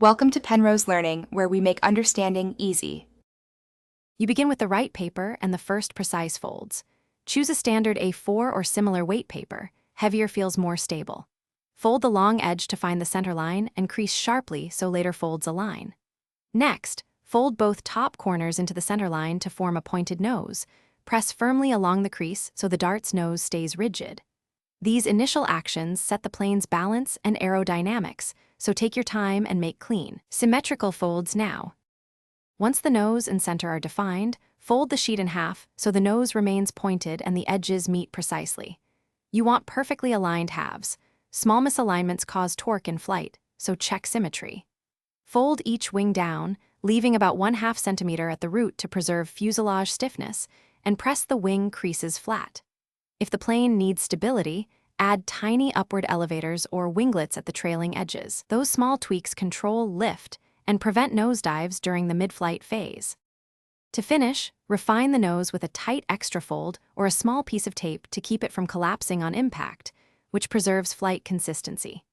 Welcome to Penrose Learning, where we make understanding easy. You begin with the right paper and the first precise folds. Choose a standard A4 or similar weight paper. Heavier feels more stable. Fold the long edge to find the center line and crease sharply so later folds align. Next, fold both top corners into the center line to form a pointed nose. Press firmly along the crease so the dart's nose stays rigid. These initial actions set the plane's balance and aerodynamics, so take your time and make clean, symmetrical folds now. Once the nose and center are defined, fold the sheet in half so the nose remains pointed and the edges meet precisely. You want perfectly aligned halves. Small misalignments cause torque in flight, so check symmetry. Fold each wing down, leaving about 1/2 centimeter at the root to preserve fuselage stiffness, and press the wing creases flat. If the plane needs stability, add tiny upward elevators or winglets at the trailing edges. Those small tweaks control lift and prevent nosedives during the mid-flight phase. To finish, refine the nose with a tight extra fold or a small piece of tape to keep it from collapsing on impact, which preserves flight consistency.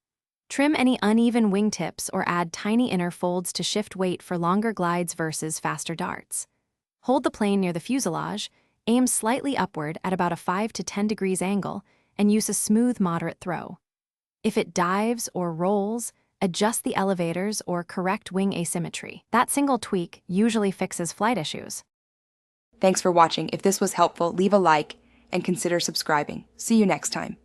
Trim any uneven wingtips or add tiny inner folds to shift weight for longer glides versus faster darts. Hold the plane near the fuselage, aim slightly upward at about a 5 to 10 degrees angle, and use a smooth, moderate throw. If it dives or rolls, adjust the elevators or correct wing asymmetry. That single tweak usually fixes flight issues. Thanks for watching. If this was helpful, leave a like and consider subscribing. See you next time.